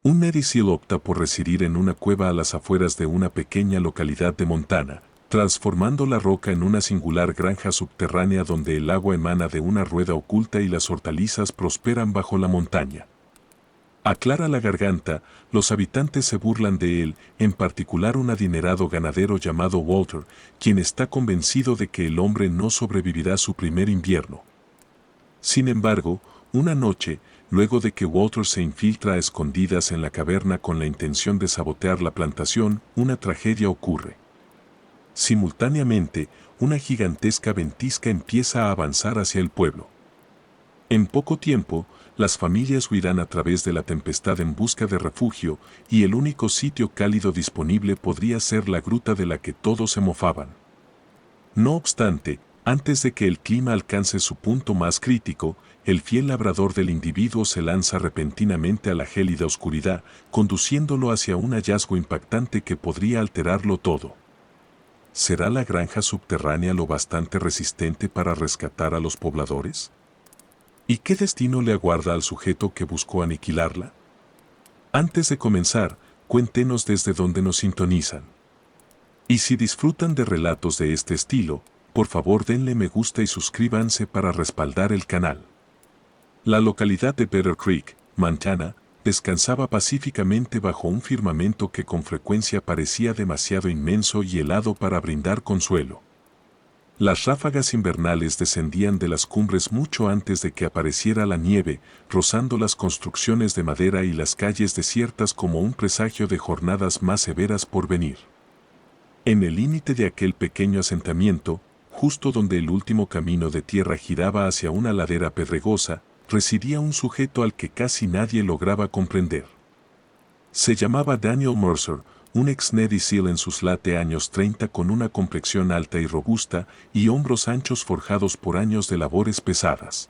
Un Navy SEAL opta por residir en una cueva a las afueras de una pequeña localidad de Montana, transformando la roca en una singular granja subterránea donde el agua emana de una rueda oculta y las hortalizas prosperan bajo la montaña. Aclara la garganta, los habitantes se burlan de él, en particular un adinerado ganadero llamado Walter, quien está convencido de que el hombre no sobrevivirá su primer invierno. Sin embargo, una noche, luego de que Walter se infiltra a escondidas en la caverna con la intención de sabotear la plantación, una tragedia ocurre. Simultáneamente, una gigantesca ventisca empieza a avanzar hacia el pueblo. En poco tiempo, las familias huirán a través de la tempestad en busca de refugio, y el único sitio cálido disponible podría ser la gruta de la que todos se mofaban. No obstante, antes de que el clima alcance su punto más crítico, el fiel labrador del individuo se lanza repentinamente a la gélida oscuridad, conduciéndolo hacia un hallazgo impactante que podría alterarlo todo. ¿Será la granja subterránea lo bastante resistente para rescatar a los pobladores? ¿Y qué destino le aguarda al sujeto que buscó aniquilarla? Antes de comenzar, cuéntenos desde dónde nos sintonizan. Y si disfrutan de relatos de este estilo, por favor denle me gusta y suscríbanse para respaldar el canal. La localidad de Better Creek, Montana, descansaba pacíficamente bajo un firmamento que con frecuencia parecía demasiado inmenso y helado para brindar consuelo. Las ráfagas invernales descendían de las cumbres mucho antes de que apareciera la nieve, rozando las construcciones de madera y las calles desiertas como un presagio de jornadas más severas por venir. En el límite de aquel pequeño asentamiento, justo donde el último camino de tierra giraba hacia una ladera pedregosa, residía un sujeto al que casi nadie lograba comprender. Se llamaba Daniel Mercer, un ex Navy SEAL en sus late años 30 con una complexión alta y robusta y hombros anchos forjados por años de labores pesadas.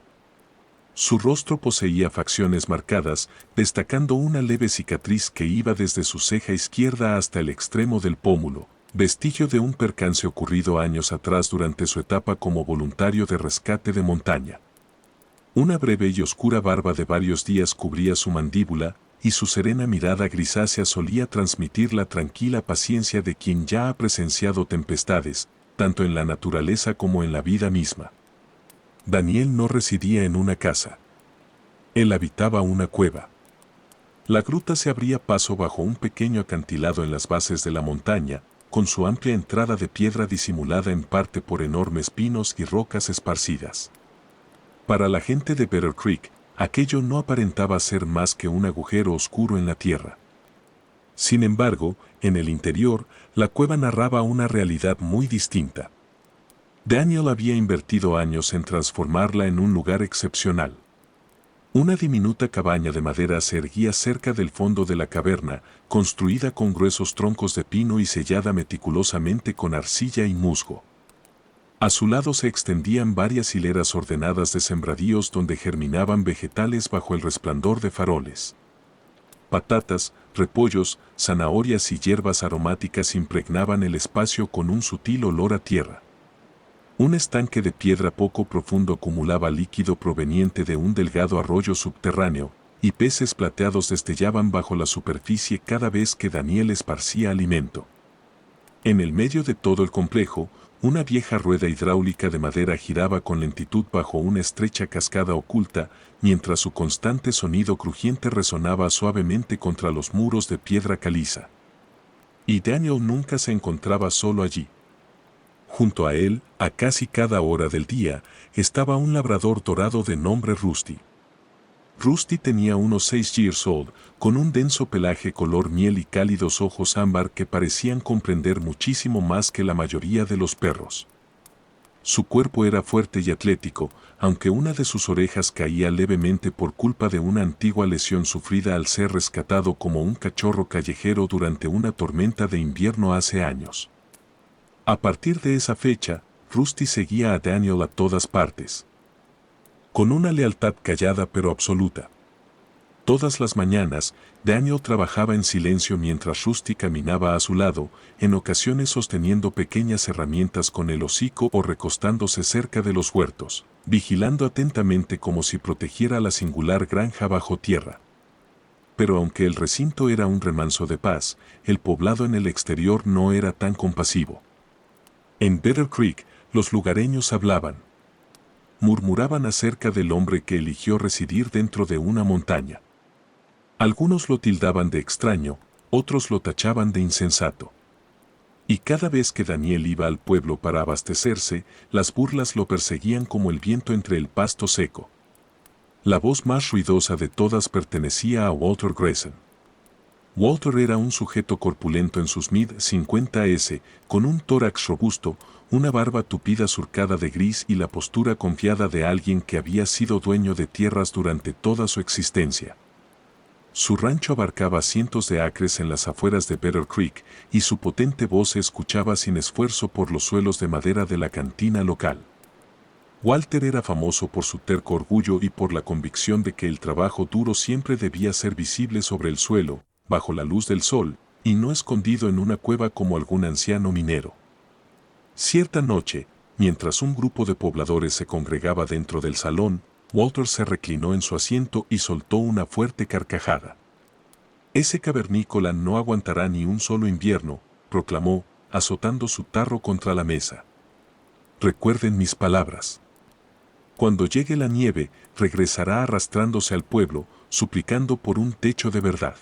Su rostro poseía facciones marcadas, destacando una leve cicatriz que iba desde su ceja izquierda hasta el extremo del pómulo, vestigio de un percance ocurrido años atrás durante su etapa como voluntario de rescate de montaña. Una breve y oscura barba de varios días cubría su mandíbula, y su serena mirada grisácea solía transmitir la tranquila paciencia de quien ya ha presenciado tempestades, tanto en la naturaleza como en la vida misma. Daniel no residía en una casa. Él habitaba una cueva. La gruta se abría paso bajo un pequeño acantilado en las bases de la montaña, con su amplia entrada de piedra disimulada en parte por enormes pinos y rocas esparcidas. Para la gente de Better Creek, aquello no aparentaba ser más que un agujero oscuro en la tierra. Sin embargo, en el interior, la cueva narraba una realidad muy distinta. Daniel había invertido años en transformarla en un lugar excepcional. Una diminuta cabaña de madera se erguía cerca del fondo de la caverna, construida con gruesos troncos de pino y sellada meticulosamente con arcilla y musgo. A su lado se extendían varias hileras ordenadas de sembradíos donde germinaban vegetales bajo el resplandor de faroles. Patatas, repollos, zanahorias y hierbas aromáticas impregnaban el espacio con un sutil olor a tierra. Un estanque de piedra poco profundo acumulaba líquido proveniente de un delgado arroyo subterráneo, y peces plateados destellaban bajo la superficie cada vez que Daniel esparcía alimento. En el medio de todo el complejo, una vieja rueda hidráulica de madera giraba con lentitud bajo una estrecha cascada oculta, mientras su constante sonido crujiente resonaba suavemente contra los muros de piedra caliza. Y Daniel nunca se encontraba solo allí. Junto a él, a casi cada hora del día, estaba un labrador dorado de nombre Rusty. Rusty tenía unos 6 years old, con un denso pelaje color miel y cálidos ojos ámbar que parecían comprender muchísimo más que la mayoría de los perros. Su cuerpo era fuerte y atlético, aunque una de sus orejas caía levemente por culpa de una antigua lesión sufrida al ser rescatado como un cachorro callejero durante una tormenta de invierno hace años. A partir de esa fecha, Rusty seguía a Daniel a todas partes. Con una lealtad callada pero absoluta. Todas las mañanas, Daniel trabajaba en silencio mientras Rusty caminaba a su lado, en ocasiones sosteniendo pequeñas herramientas con el hocico o recostándose cerca de los huertos, vigilando atentamente como si protegiera la singular granja bajo tierra. pero aunque el recinto era un remanso de paz, el poblado en el exterior no era tan compasivo. En Better Creek, los lugareños hablaban. Murmuraban acerca del hombre que eligió residir dentro de una montaña. Algunos lo tildaban de extraño, otros lo tachaban de insensato. Y cada vez que Daniel iba al pueblo para abastecerse, las burlas lo perseguían como el viento entre el pasto seco. La voz más ruidosa de todas pertenecía a Walter Grayson. Walter era un sujeto corpulento en sus mid-50s, con un tórax robusto, una barba tupida surcada de gris y la postura confiada de alguien que había sido dueño de tierras durante toda su existencia. Su rancho abarcaba cientos de acres en las afueras de Better Creek, y su potente voz se escuchaba sin esfuerzo por los suelos de madera de la cantina local. Walter era famoso por su terco orgullo y por la convicción de que el trabajo duro siempre debía ser visible sobre el suelo, bajo la luz del sol, y no escondido en una cueva como algún anciano minero. Cierta noche, mientras un grupo de pobladores se congregaba dentro del salón, Walter se reclinó en su asiento y soltó una fuerte carcajada. «Ese cavernícola no aguantará ni un solo invierno», proclamó, azotando su tarro contra la mesa. «Recuerden mis palabras. Cuando llegue la nieve, regresará arrastrándose al pueblo, suplicando por un techo de verdad».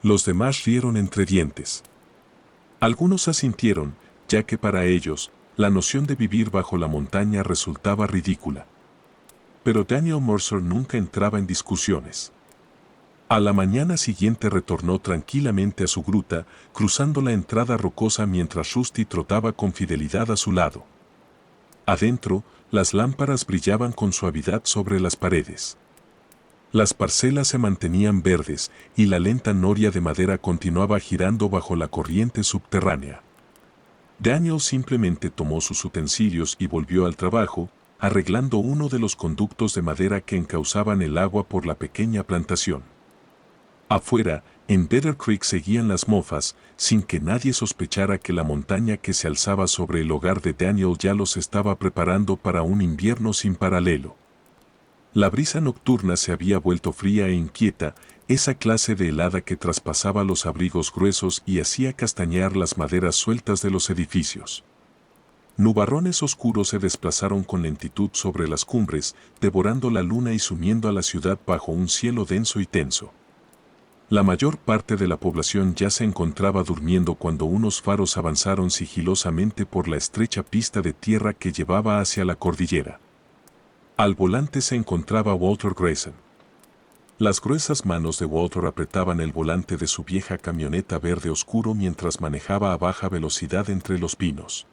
Los demás rieron entre dientes. Algunos asintieron, ya que para ellos, la noción de vivir bajo la montaña resultaba ridícula. Pero Daniel Mercer nunca entraba en discusiones. A la mañana siguiente retornó tranquilamente a su gruta, cruzando la entrada rocosa mientras Rusty trotaba con fidelidad a su lado. Adentro, las lámparas brillaban con suavidad sobre las paredes. Las parcelas se mantenían verdes y la lenta noria de madera continuaba girando bajo la corriente subterránea. Daniel simplemente tomó sus utensilios y volvió al trabajo, arreglando uno de los conductos de madera que encauzaban el agua por la pequeña plantación. Afuera, en Better Creek seguían las mofas, sin que nadie sospechara que la montaña que se alzaba sobre el hogar de Daniel ya los estaba preparando para un invierno sin paralelo. La brisa nocturna se había vuelto fría e inquieta, esa clase de helada que traspasaba los abrigos gruesos y hacía castañear las maderas sueltas de los edificios. Nubarrones oscuros se desplazaron con lentitud sobre las cumbres, devorando la luna y sumiendo a la ciudad bajo un cielo denso y tenso. La mayor parte de la población ya se encontraba durmiendo cuando unos faros avanzaron sigilosamente por la estrecha pista de tierra que llevaba hacia la cordillera. Al volante se encontraba Walter Grayson. Las gruesas manos de Walter apretaban el volante de su vieja camioneta verde oscuro mientras manejaba a baja velocidad entre los pinos.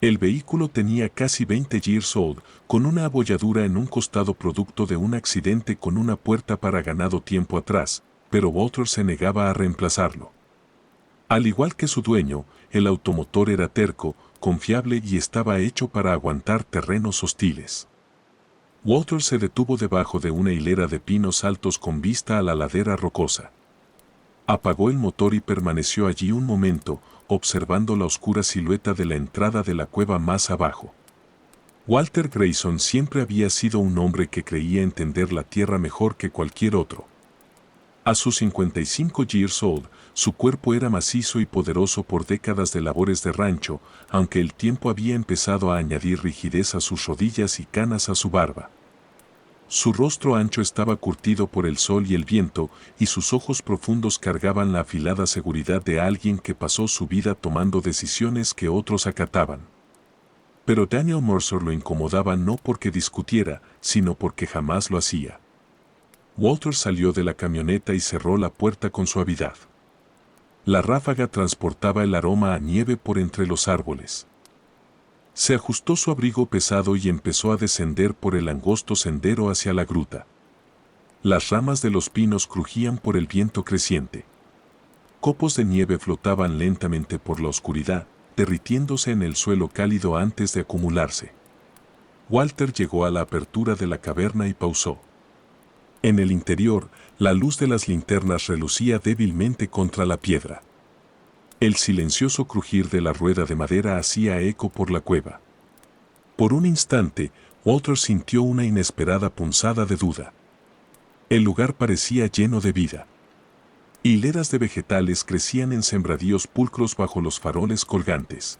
El vehículo tenía casi 20 years old, con una abolladura en un costado producto de un accidente con una puerta para ganado tiempo atrás, pero Walter se negaba a reemplazarlo. Al igual que su dueño, el automotor era terco, confiable y estaba hecho para aguantar terrenos hostiles. Walter se detuvo debajo de una hilera de pinos altos con vista a la ladera rocosa. Apagó el motor y permaneció allí un momento, observando la oscura silueta de la entrada de la cueva más abajo. Walter Grayson siempre había sido un hombre que creía entender la tierra mejor que cualquier otro. A sus 55 years old, su cuerpo era macizo y poderoso por décadas de labores de rancho, aunque el tiempo había empezado a añadir rigidez a sus rodillas y canas a su barba. Su rostro ancho estaba curtido por el sol y el viento, y sus ojos profundos cargaban la afilada seguridad de alguien que pasó su vida tomando decisiones que otros acataban. Pero Daniel Mercer lo incomodaba no porque discutiera, sino porque jamás lo hacía. Walter salió de la camioneta y cerró la puerta con suavidad. La ráfaga transportaba el aroma a nieve por entre los árboles. Se ajustó su abrigo pesado y empezó a descender por el angosto sendero hacia la gruta. Las ramas de los pinos crujían por el viento creciente. Copos de nieve flotaban lentamente por la oscuridad, derritiéndose en el suelo cálido antes de acumularse. Walter llegó a la apertura de la caverna y pausó. En el interior, la luz de las linternas relucía débilmente contra la piedra. El silencioso crujir de la rueda de madera hacía eco por la cueva. Por un instante, Walter sintió una inesperada punzada de duda. El lugar parecía lleno de vida. Hileras de vegetales crecían en sembradíos pulcros bajo los faroles colgantes.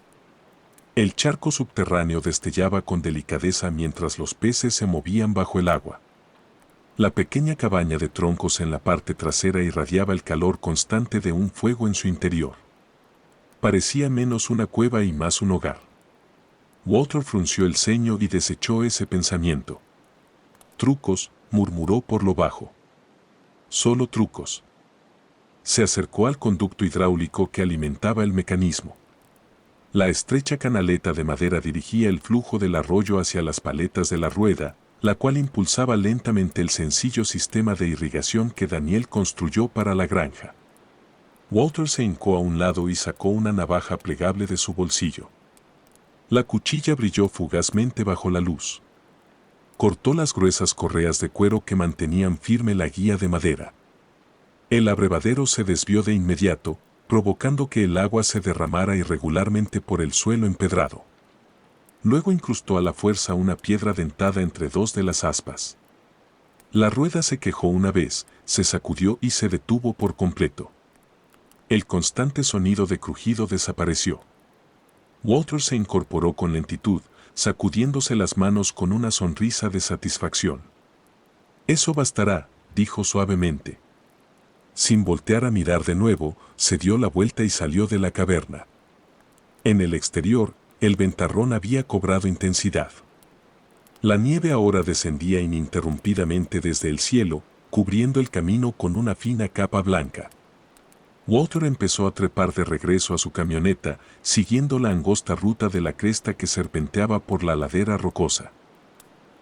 El charco subterráneo destellaba con delicadeza mientras los peces se movían bajo el agua. La pequeña cabaña de troncos en la parte trasera irradiaba el calor constante de un fuego en su interior. Parecía menos una cueva y más un hogar. Walter frunció el ceño y desechó ese pensamiento. Trucos, murmuró por lo bajo. Solo trucos. Se acercó al conducto hidráulico que alimentaba el mecanismo. La estrecha canaleta de madera dirigía el flujo del arroyo hacia las paletas de la rueda, la cual impulsaba lentamente el sencillo sistema de irrigación que Daniel construyó para la granja. Walter se hincó a un lado y sacó una navaja plegable de su bolsillo. La cuchilla brilló fugazmente bajo la luz. Cortó las gruesas correas de cuero que mantenían firme la guía de madera. El abrevadero se desvió de inmediato, provocando que el agua se derramara irregularmente por el suelo empedrado. Luego incrustó a la fuerza una piedra dentada entre dos de las aspas. La rueda se quejó una vez, se sacudió y se detuvo por completo. El constante sonido de crujido desapareció. Walter se incorporó con lentitud, sacudiéndose las manos con una sonrisa de satisfacción. «Eso bastará», dijo suavemente. Sin voltear a mirar de nuevo, se dio la vuelta y salió de la caverna. En el exterior, el ventarrón había cobrado intensidad. La nieve ahora descendía ininterrumpidamente desde el cielo, cubriendo el camino con una fina capa blanca. Walter empezó a trepar de regreso a su camioneta, siguiendo la angosta ruta de la cresta que serpenteaba por la ladera rocosa.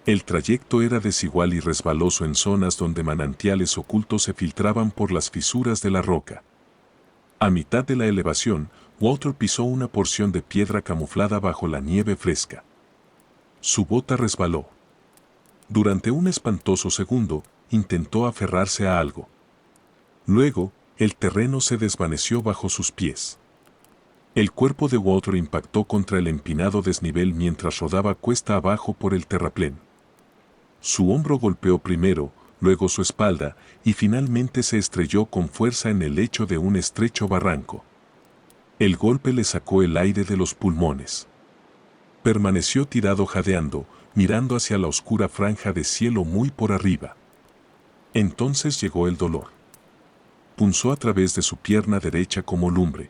El trayecto era desigual y resbaloso en zonas donde manantiales ocultos se filtraban por las fisuras de la roca. A mitad de la elevación, Walter pisó una porción de piedra camuflada bajo la nieve fresca. Su bota resbaló. Durante un espantoso segundo, intentó aferrarse a algo. Luego, el terreno se desvaneció bajo sus pies. El cuerpo de Walter impactó contra el empinado desnivel mientras rodaba cuesta abajo por el terraplén. Su hombro golpeó primero, luego su espalda, y finalmente se estrelló con fuerza en el lecho de un estrecho barranco. El golpe le sacó el aire de los pulmones. Permaneció tirado jadeando, mirando hacia la oscura franja de cielo muy por arriba. Entonces llegó el dolor. Punzó a través de su pierna derecha como lumbre.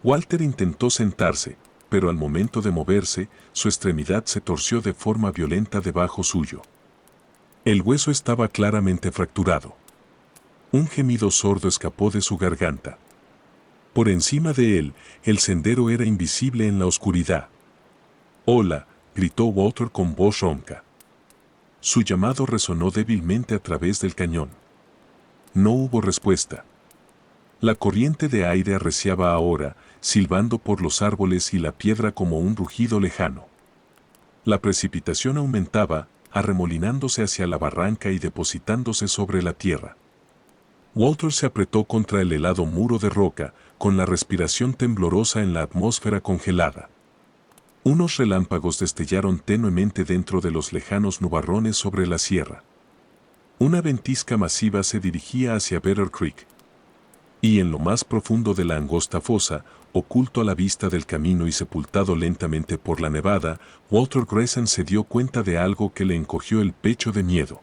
Walter intentó sentarse, pero al momento de moverse, su extremidad se torció de forma violenta debajo suyo. El hueso estaba claramente fracturado. Un gemido sordo escapó de su garganta. Por encima de él, el sendero era invisible en la oscuridad. «Hola», gritó Walter con voz ronca. Su llamado resonó débilmente a través del cañón. No hubo respuesta. La corriente de aire arreciaba ahora, silbando por los árboles y la piedra como un rugido lejano. La precipitación aumentaba, arremolinándose hacia la barranca y depositándose sobre la tierra. Walter se apretó contra el helado muro de roca, con la respiración temblorosa en la atmósfera congelada. Unos relámpagos destellaron tenuemente dentro de los lejanos nubarrones sobre la sierra. Una ventisca masiva se dirigía hacia Better Creek. Y en lo más profundo de la angosta fosa, oculto a la vista del camino y sepultado lentamente por la nevada, Walter Grayson se dio cuenta de algo que le encogió el pecho de miedo.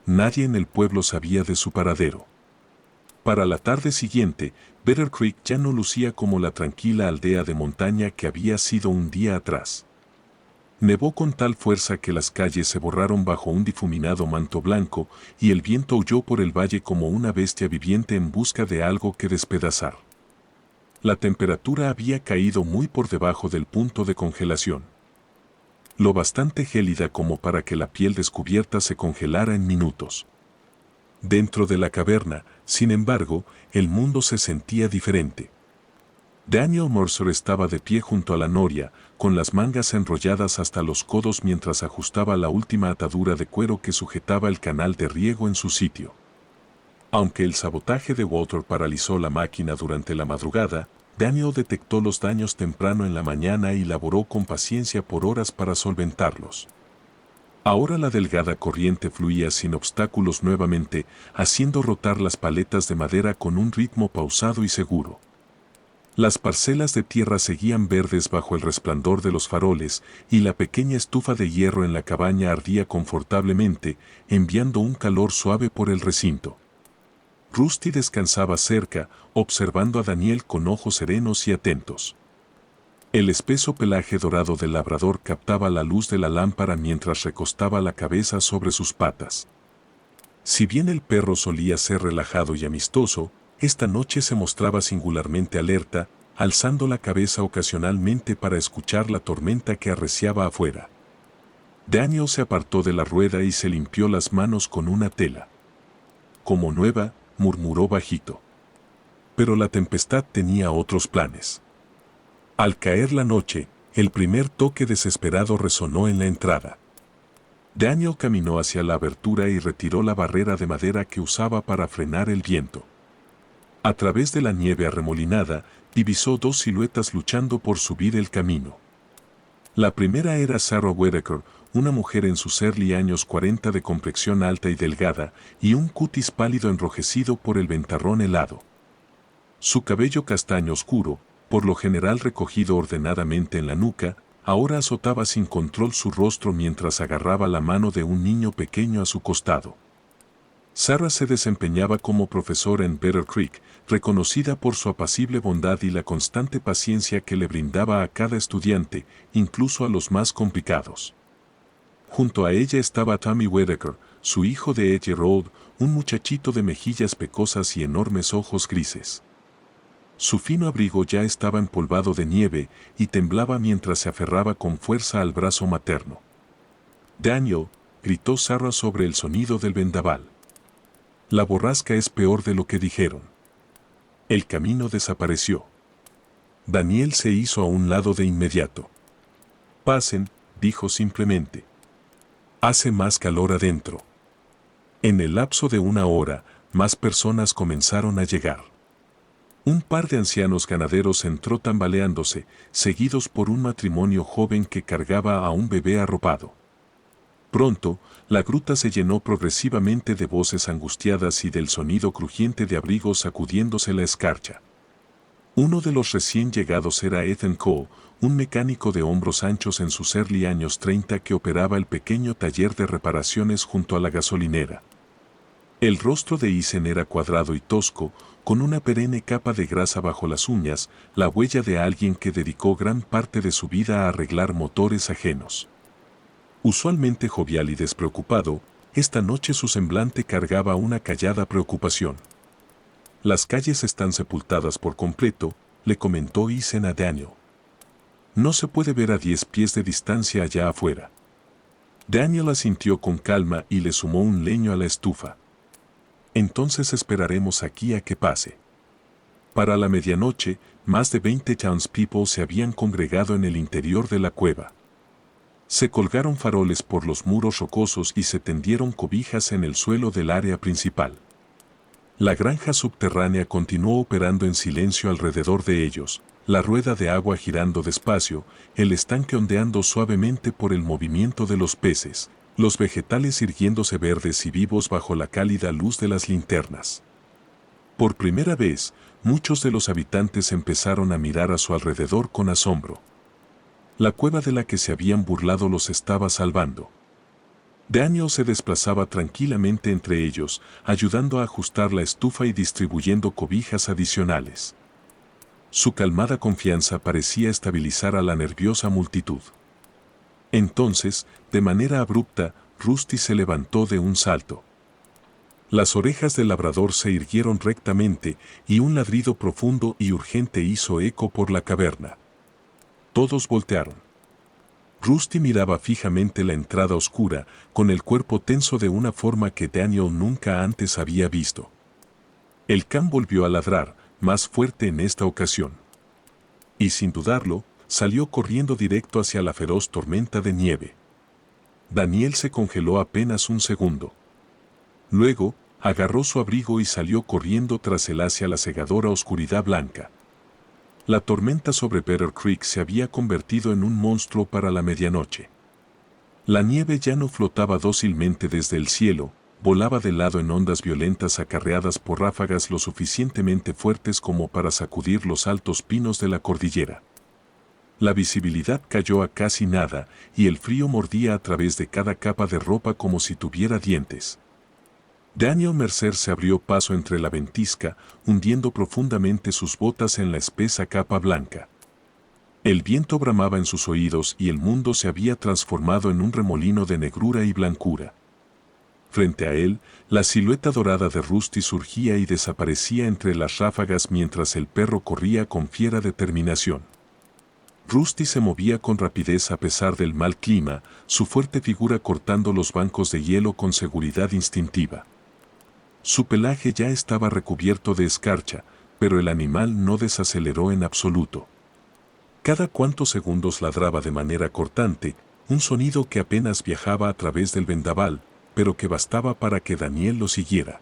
Nadie en el pueblo sabía de su paradero. Para la tarde siguiente, Better Creek ya no lucía como la tranquila aldea de montaña que había sido un día atrás. Nevó con tal fuerza que las calles se borraron bajo un difuminado manto blanco y el viento huyó por el valle como una bestia viviente en busca de algo que despedazar. La temperatura había caído muy por debajo del punto de congelación. Lo bastante gélida como para que la piel descubierta se congelara en minutos. Dentro de la caverna, sin embargo, el mundo se sentía diferente. Daniel Mercer estaba de pie junto a la noria, con las mangas enrolladas hasta los codos mientras ajustaba la última atadura de cuero que sujetaba el canal de riego en su sitio. Aunque el sabotaje de Walter paralizó la máquina durante la madrugada, Daniel detectó los daños temprano en la mañana y laboró con paciencia por horas para solventarlos. Ahora la delgada corriente fluía sin obstáculos nuevamente, haciendo rotar las paletas de madera con un ritmo pausado y seguro. Las parcelas de tierra seguían verdes bajo el resplandor de los faroles y la pequeña estufa de hierro en la cabaña ardía confortablemente, enviando un calor suave por el recinto. Rusty descansaba cerca, observando a Daniel con ojos serenos y atentos. El espeso pelaje dorado del labrador captaba la luz de la lámpara mientras recostaba la cabeza sobre sus patas. Si bien el perro solía ser relajado y amistoso, esta noche se mostraba singularmente alerta, alzando la cabeza ocasionalmente para escuchar la tormenta que arreciaba afuera. Daniel se apartó de la rueda y se limpió las manos con una tela. Como nueva, murmuró bajito. Pero la tempestad tenía otros planes. Al caer la noche, el primer toque desesperado resonó en la entrada. Daniel caminó hacia la abertura y retiró la barrera de madera que usaba para frenar el viento. A través de la nieve arremolinada, divisó dos siluetas luchando por subir el camino. La primera era Sarah Whitaker, una mujer en sus early años 40 de complexión alta y delgada, y un cutis pálido enrojecido por el ventarrón helado. Su cabello castaño oscuro, por lo general recogido ordenadamente en la nuca, ahora azotaba sin control su rostro mientras agarraba la mano de un niño pequeño a su costado. Sarah se desempeñaba como profesora en Better Creek, reconocida por su apacible bondad y la constante paciencia que le brindaba a cada estudiante, incluso a los más complicados. Junto a ella estaba Tommy Whitaker, su hijo de Edge Road, un muchachito de mejillas pecosas y enormes ojos grises. Su fino abrigo ya estaba empolvado de nieve y temblaba mientras se aferraba con fuerza al brazo materno. «Daniel», gritó Sarah sobre el sonido del vendaval. «La borrasca es peor de lo que dijeron». El camino desapareció. Daniel se hizo a un lado de inmediato. «Pasen», dijo simplemente. «Hace más calor adentro». En el lapso de una hora, más personas comenzaron a llegar. Un par de ancianos ganaderos entró tambaleándose, seguidos por un matrimonio joven que cargaba a un bebé arropado. Pronto, la gruta se llenó progresivamente de voces angustiadas y del sonido crujiente de abrigos sacudiéndose la escarcha. Uno de los recién llegados era Ethan Cole, un mecánico de hombros anchos en sus early años 30 que operaba el pequeño taller de reparaciones junto a la gasolinera. El rostro de Ethan era cuadrado y tosco, con una perenne capa de grasa bajo las uñas, la huella de alguien que dedicó gran parte de su vida a arreglar motores ajenos. Usualmente jovial y despreocupado, esta noche su semblante cargaba una callada preocupación. «Las calles están sepultadas por completo», le comentó Ethan a Daniel. «No se puede ver a 10 pies de distancia allá afuera». Daniel asintió con calma y le sumó un leño a la estufa. «Entonces esperaremos aquí a que pase». Para la medianoche, más de 20 townspeople se habían congregado en el interior de la cueva. Se colgaron faroles por los muros rocosos y se tendieron cobijas en el suelo del área principal. La granja subterránea continuó operando en silencio alrededor de ellos, la rueda de agua girando despacio, el estanque ondeando suavemente por el movimiento de los peces, los vegetales irguiéndose verdes y vivos bajo la cálida luz de las linternas. Por primera vez, muchos de los habitantes empezaron a mirar a su alrededor con asombro. La cueva de la que se habían burlado los estaba salvando. Daniel se desplazaba tranquilamente entre ellos, ayudando a ajustar la estufa y distribuyendo cobijas adicionales. Su calmada confianza parecía estabilizar a la nerviosa multitud. Entonces, de manera abrupta, Rusty se levantó de un salto. Las orejas del labrador se irguieron rectamente y un ladrido profundo y urgente hizo eco por la caverna. Todos voltearon. Rusty miraba fijamente la entrada oscura, con el cuerpo tenso de una forma que Daniel nunca antes había visto. El can volvió a ladrar, más fuerte en esta ocasión. Y sin dudarlo, salió corriendo directo hacia la feroz tormenta de nieve. Daniel se congeló apenas un segundo. Luego, agarró su abrigo y salió corriendo tras él hacia la cegadora oscuridad blanca. La tormenta sobre Better Creek se había convertido en un monstruo para la medianoche. La nieve ya no flotaba dócilmente desde el cielo, volaba de lado en ondas violentas acarreadas por ráfagas lo suficientemente fuertes como para sacudir los altos pinos de la cordillera. La visibilidad cayó a casi nada, y el frío mordía a través de cada capa de ropa como si tuviera dientes. Daniel Mercer se abrió paso entre la ventisca, hundiendo profundamente sus botas en la espesa capa blanca. El viento bramaba en sus oídos y el mundo se había transformado en un remolino de negrura y blancura. Frente a él, la silueta dorada de Rusty surgía y desaparecía entre las ráfagas mientras el perro corría con fiera determinación. Rusty se movía con rapidez a pesar del mal clima, su fuerte figura cortando los bancos de hielo con seguridad instintiva. Su pelaje ya estaba recubierto de escarcha, pero el animal no desaceleró en absoluto. Cada cuantos segundos ladraba de manera cortante, un sonido que apenas viajaba a través del vendaval, pero que bastaba para que Daniel lo siguiera.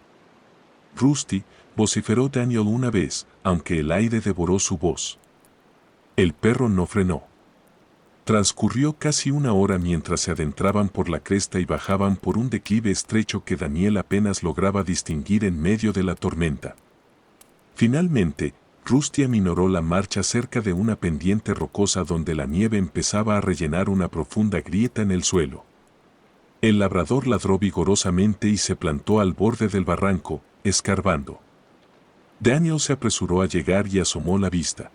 Rusty, vociferó Daniel una vez, aunque el aire devoró su voz. El perro no frenó. Transcurrió casi una hora mientras se adentraban por la cresta y bajaban por un declive estrecho que Daniel apenas lograba distinguir en medio de la tormenta. Finalmente, Rusty aminoró la marcha cerca de una pendiente rocosa donde la nieve empezaba a rellenar una profunda grieta en el suelo. El labrador ladró vigorosamente y se plantó al borde del barranco, escarbando. Daniel se apresuró a llegar y asomó la vista.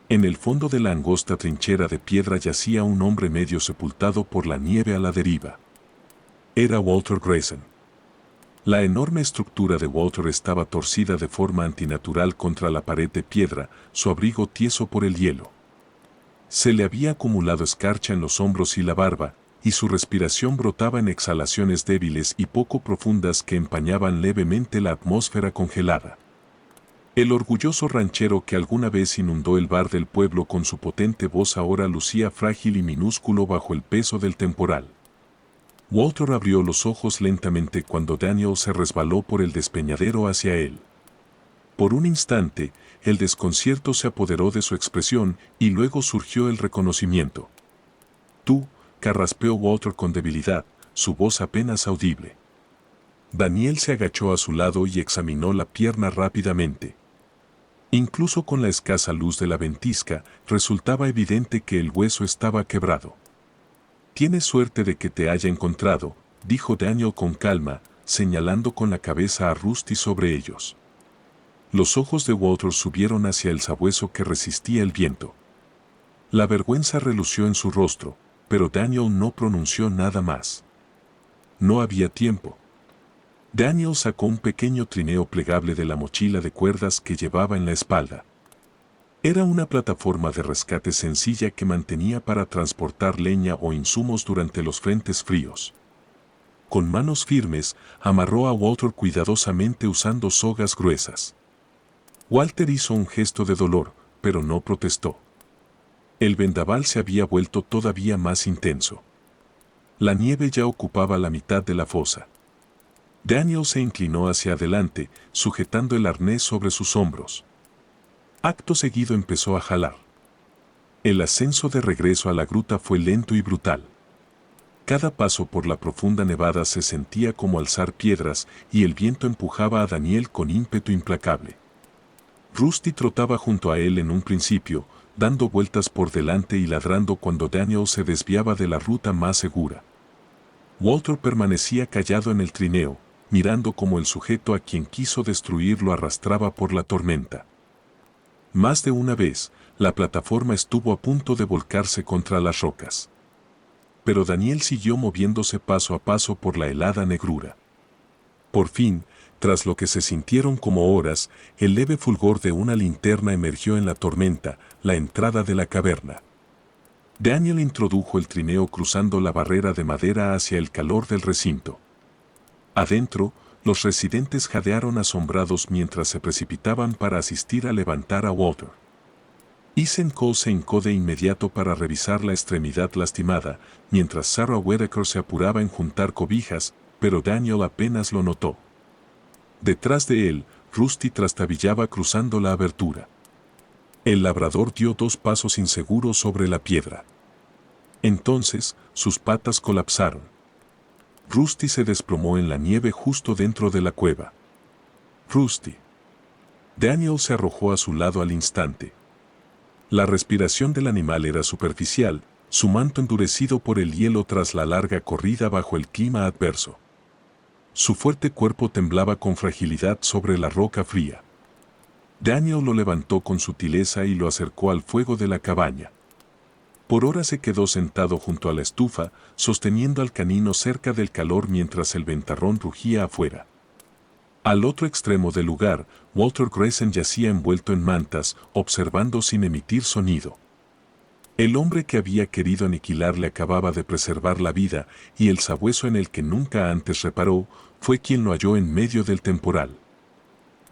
En el fondo de la angosta trinchera de piedra yacía un hombre medio sepultado por la nieve a la deriva. Era Walter Grayson. La enorme estructura de Walter estaba torcida de forma antinatural contra la pared de piedra, su abrigo tieso por el hielo. Se le había acumulado escarcha en los hombros y la barba, y su respiración brotaba en exhalaciones débiles y poco profundas que empañaban levemente la atmósfera congelada. El orgulloso ranchero que alguna vez inundó el bar del pueblo con su potente voz ahora lucía frágil y minúsculo bajo el peso del temporal. Walter abrió los ojos lentamente cuando Daniel se resbaló por el despeñadero hacia él. Por un instante, el desconcierto se apoderó de su expresión y luego surgió el reconocimiento. «Tú», carraspeó Walter con debilidad, su voz apenas audible. Daniel se agachó a su lado y examinó la pierna rápidamente. Incluso con la escasa luz de la ventisca, resultaba evidente que el hueso estaba quebrado. «Tienes suerte de que te haya encontrado», dijo Daniel con calma, señalando con la cabeza a Rusty sobre ellos. Los ojos de Walter subieron hacia el sabueso que resistía el viento. La vergüenza relució en su rostro, pero Daniel no pronunció nada más. No había tiempo. Daniel sacó un pequeño trineo plegable de la mochila de cuerdas que llevaba en la espalda. Era una plataforma de rescate sencilla que mantenía para transportar leña o insumos durante los frentes fríos. Con manos firmes, amarró a Walter cuidadosamente usando sogas gruesas. Walter hizo un gesto de dolor, pero no protestó. El vendaval se había vuelto todavía más intenso. La nieve ya ocupaba la mitad de la fosa. Daniel se inclinó hacia adelante, sujetando el arnés sobre sus hombros. Acto seguido empezó a jalar. El ascenso de regreso a la gruta fue lento y brutal. Cada paso por la profunda nevada se sentía como alzar piedras y el viento empujaba a Daniel con ímpetu implacable. Rusty trotaba junto a él en un principio, dando vueltas por delante y ladrando cuando Daniel se desviaba de la ruta más segura. Walter permanecía callado en el trineo, mirando como el sujeto a quien quiso destruir lo arrastraba por la tormenta. Más de una vez, la plataforma estuvo a punto de volcarse contra las rocas. Pero Daniel siguió moviéndose paso a paso por la helada negrura. Por fin, tras lo que se sintieron como horas, el leve fulgor de una linterna emergió en la tormenta, la entrada de la caverna. Daniel introdujo el trineo cruzando la barrera de madera hacia el calor del recinto. Adentro, los residentes jadearon asombrados mientras se precipitaban para asistir a levantar a Walter. Eisenhower se hincó de inmediato para revisar la extremidad lastimada, mientras Sarah Whittaker se apuraba en juntar cobijas, pero Daniel apenas lo notó. Detrás de él, Rusty trastabillaba cruzando la abertura. El labrador dio 2 pasos inseguros sobre la piedra. Entonces, sus patas colapsaron. Rusty se desplomó en la nieve justo dentro de la cueva. Rusty. Daniel se arrojó a su lado al instante. La respiración del animal era superficial, su manto endurecido por el hielo tras la larga corrida bajo el clima adverso. Su fuerte cuerpo temblaba con fragilidad sobre la roca fría. Daniel lo levantó con sutileza y lo acercó al fuego de la cabaña. Por horas se quedó sentado junto a la estufa, sosteniendo al canino cerca del calor mientras el ventarrón rugía afuera. Al otro extremo del lugar, Walter Grayson yacía envuelto en mantas, observando sin emitir sonido. El hombre que había querido aniquilarle acababa de preservar la vida, y el sabueso en el que nunca antes reparó, fue quien lo halló en medio del temporal.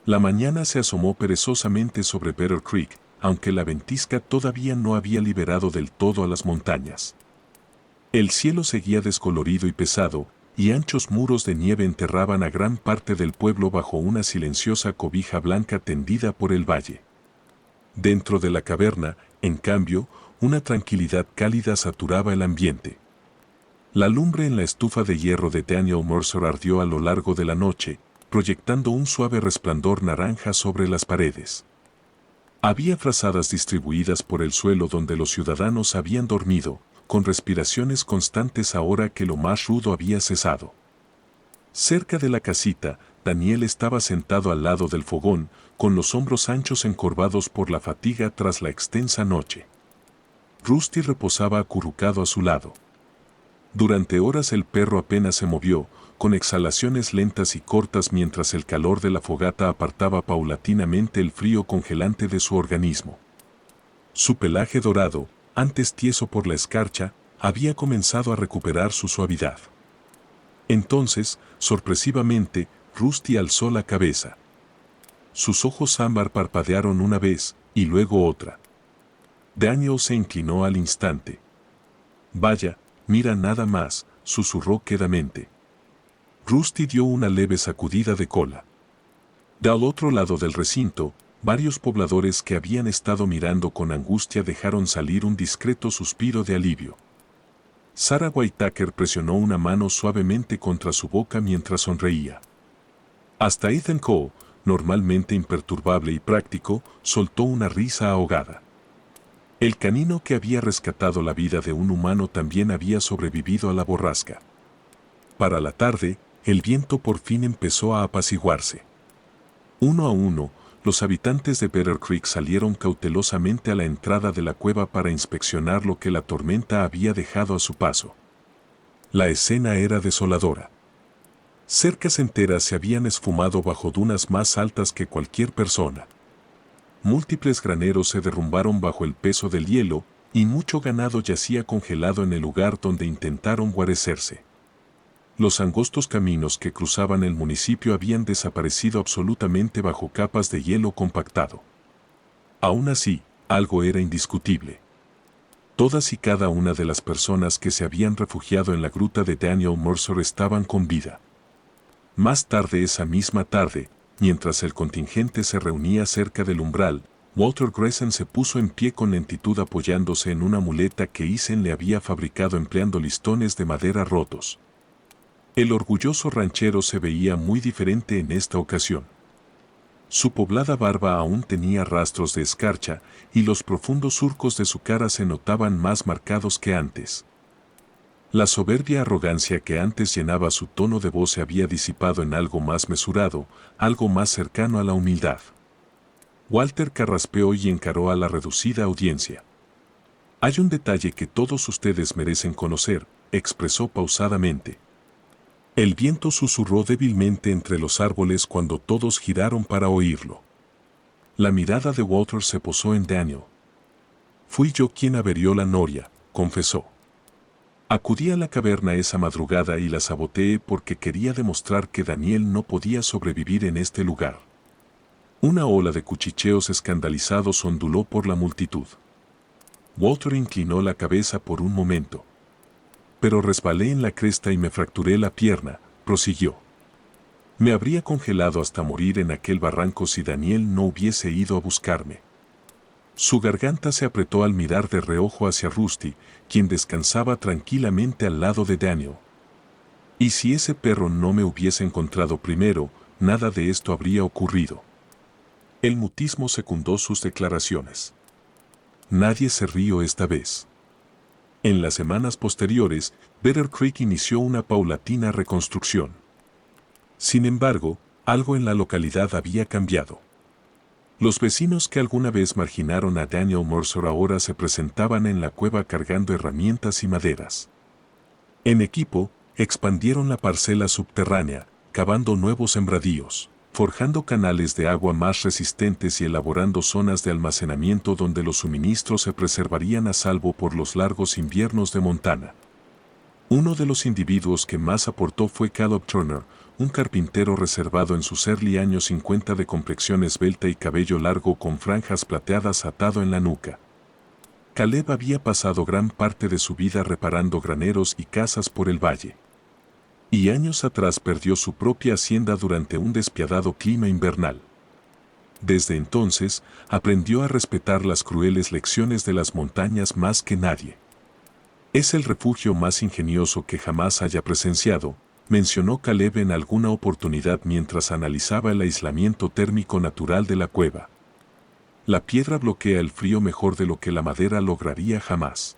La mañana se asomó perezosamente sobre Better Creek, aunque la ventisca todavía no había liberado del todo a las montañas. El cielo seguía descolorido y pesado, y anchos muros de nieve enterraban a gran parte del pueblo bajo una silenciosa cobija blanca tendida por el valle. Dentro de la caverna, en cambio, una tranquilidad cálida saturaba el ambiente. La lumbre en la estufa de hierro de Daniel Mercer ardió a lo largo de la noche, proyectando un suave resplandor naranja sobre las paredes. Había frazadas distribuidas por el suelo donde los ciudadanos habían dormido, con respiraciones constantes ahora que lo más rudo había cesado. Cerca de la casita, Daniel estaba sentado al lado del fogón, con los hombros anchos encorvados por la fatiga tras la extensa noche. Rusty reposaba acurrucado a su lado. Durante horas el perro apenas se movió, con exhalaciones lentas y cortas mientras el calor de la fogata apartaba paulatinamente el frío congelante de su organismo. Su pelaje dorado, antes tieso por la escarcha, había comenzado a recuperar su suavidad. Entonces, sorpresivamente, Rusty alzó la cabeza. Sus ojos ámbar parpadearon una vez, y luego otra. Daniel se inclinó al instante. «Vaya, mira nada más», susurró quedamente. Rusty dio una leve sacudida de cola. Del otro lado del recinto, varios pobladores que habían estado mirando con angustia dejaron salir un discreto suspiro de alivio. Sarah Whitaker presionó una mano suavemente contra su boca mientras sonreía. Hasta Ethan Cole, normalmente imperturbable y práctico, soltó una risa ahogada. El canino que había rescatado la vida de un humano también había sobrevivido a la borrasca. Para la tarde, el viento por fin empezó a apaciguarse. Uno a uno, los habitantes de Better Creek salieron cautelosamente a la entrada de la cueva para inspeccionar lo que la tormenta había dejado a su paso. La escena era desoladora. Cercas enteras se habían esfumado bajo dunas más altas que cualquier persona. Múltiples graneros se derrumbaron bajo el peso del hielo, y mucho ganado yacía congelado en el lugar donde intentaron guarecerse. Los angostos caminos que cruzaban el municipio habían desaparecido absolutamente bajo capas de hielo compactado. Aún así, algo era indiscutible. Todas y cada una de las personas que se habían refugiado en la gruta de Daniel Mercer estaban con vida. Más tarde esa misma tarde, mientras el contingente se reunía cerca del umbral, Walter Grayson se puso en pie con lentitud apoyándose en una muleta que Eisen le había fabricado empleando listones de madera rotos. El orgulloso ranchero se veía muy diferente en esta ocasión. Su poblada barba aún tenía rastros de escarcha, y los profundos surcos de su cara se notaban más marcados que antes. La soberbia arrogancia que antes llenaba su tono de voz se había disipado en algo más mesurado, algo más cercano a la humildad. Walter carraspeó y encaró a la reducida audiencia. «Hay un detalle que todos ustedes merecen conocer», expresó pausadamente. El viento susurró débilmente entre los árboles cuando todos giraron para oírlo. La mirada de Walter se posó en Daniel. «Fui yo quien averió la noria», confesó. «Acudí a la caverna esa madrugada y la saboteé porque quería demostrar que Daniel no podía sobrevivir en este lugar». Una ola de cuchicheos escandalizados onduló por la multitud. Walter inclinó la cabeza por un momento. «Pero resbalé en la cresta y me fracturé la pierna», prosiguió. «Me habría congelado hasta morir en aquel barranco si Daniel no hubiese ido a buscarme». Su garganta se apretó al mirar de reojo hacia Rusty, quien descansaba tranquilamente al lado de Daniel. ¿Y si ese perro no me hubiese encontrado primero, nada de esto habría ocurrido? El mutismo secundó sus declaraciones. Nadie se rió esta vez. En las semanas posteriores, Better Creek inició una paulatina reconstrucción. Sin embargo, algo en la localidad había cambiado. Los vecinos que alguna vez marginaron a Daniel Mercer ahora se presentaban en la cueva cargando herramientas y maderas. En equipo, expandieron la parcela subterránea, cavando nuevos sembradíos, forjando canales de agua más resistentes y elaborando zonas de almacenamiento donde los suministros se preservarían a salvo por los largos inviernos de Montana. Uno de los individuos que más aportó fue Caleb Turner, un carpintero reservado en sus early años 50 de complexión esbelta y cabello largo con franjas plateadas atado en la nuca. Caleb había pasado gran parte de su vida reparando graneros y casas por el valle. Y años atrás perdió su propia hacienda durante un despiadado clima invernal. Desde entonces, aprendió a respetar las crueles lecciones de las montañas más que nadie. Es el refugio más ingenioso que jamás haya presenciado, mencionó Caleb en alguna oportunidad mientras analizaba el aislamiento térmico natural de la cueva. La piedra bloquea el frío mejor de lo que la madera lograría jamás.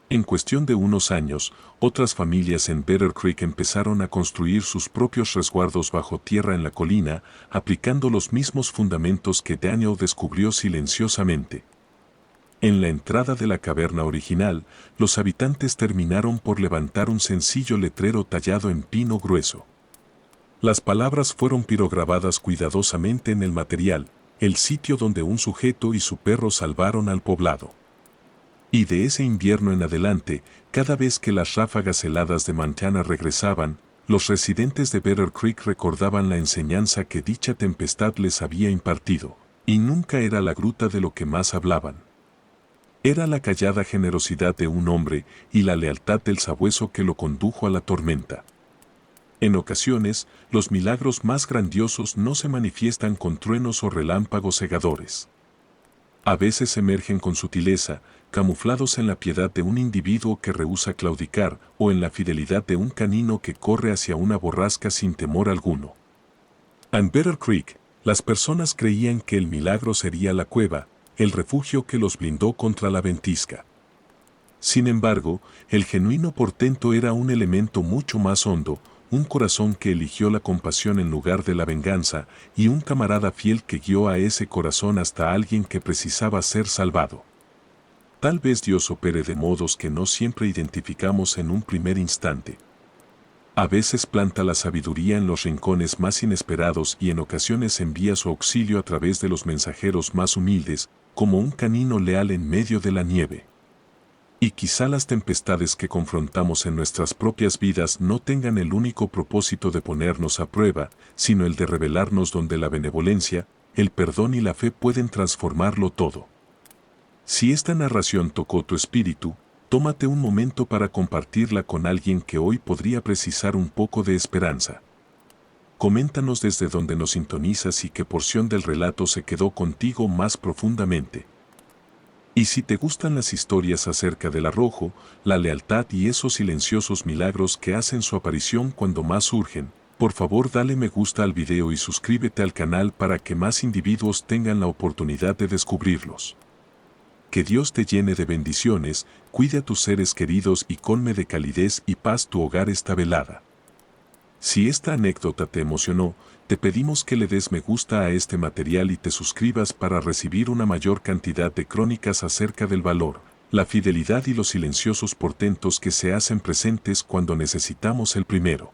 En cuestión de unos años, otras familias en Better Creek empezaron a construir sus propios resguardos bajo tierra en la colina, aplicando los mismos fundamentos que Daniel descubrió silenciosamente. En la entrada de la caverna original, los habitantes terminaron por levantar un sencillo letrero tallado en pino grueso. Las palabras fueron pirograbadas cuidadosamente en el material, el sitio donde un sujeto y su perro salvaron al poblado. Y de ese invierno en adelante, cada vez que las ráfagas heladas de Montana regresaban, los residentes de Better Creek recordaban la enseñanza que dicha tempestad les había impartido, y nunca era la gruta de lo que más hablaban. Era la callada generosidad de un hombre y la lealtad del sabueso que lo condujo a la tormenta. En ocasiones, los milagros más grandiosos no se manifiestan con truenos o relámpagos cegadores. A veces emergen con sutileza, camuflados en la piedad de un individuo que rehúsa claudicar o en la fidelidad de un canino que corre hacia una borrasca sin temor alguno. En Better Creek, las personas creían que el milagro sería la cueva, el refugio que los blindó contra la ventisca. Sin embargo, el genuino portento era un elemento mucho más hondo, un corazón que eligió la compasión en lugar de la venganza, y un camarada fiel que guió a ese corazón hasta alguien que precisaba ser salvado. Tal vez Dios opere de modos que no siempre identificamos en un primer instante. A veces planta la sabiduría en los rincones más inesperados y en ocasiones envía su auxilio a través de los mensajeros más humildes, como un canino leal en medio de la nieve. Y quizá las tempestades que confrontamos en nuestras propias vidas no tengan el único propósito de ponernos a prueba, sino el de revelarnos donde la benevolencia, el perdón y la fe pueden transformarlo todo. Si esta narración tocó tu espíritu, tómate un momento para compartirla con alguien que hoy podría precisar un poco de esperanza. Coméntanos desde donde nos sintonizas y qué porción del relato se quedó contigo más profundamente. Y si te gustan las historias acerca del arrojo, la lealtad y esos silenciosos milagros que hacen su aparición cuando más surgen, por favor dale me gusta al video y suscríbete al canal para que más individuos tengan la oportunidad de descubrirlos. Que Dios te llene de bendiciones, cuide a tus seres queridos y colme de calidez y paz tu hogar esta velada. Si esta anécdota te emocionó, te pedimos que le des me gusta a este material y te suscribas para recibir una mayor cantidad de crónicas acerca del valor, la fidelidad y los silenciosos portentos que se hacen presentes cuando necesitamos el primero.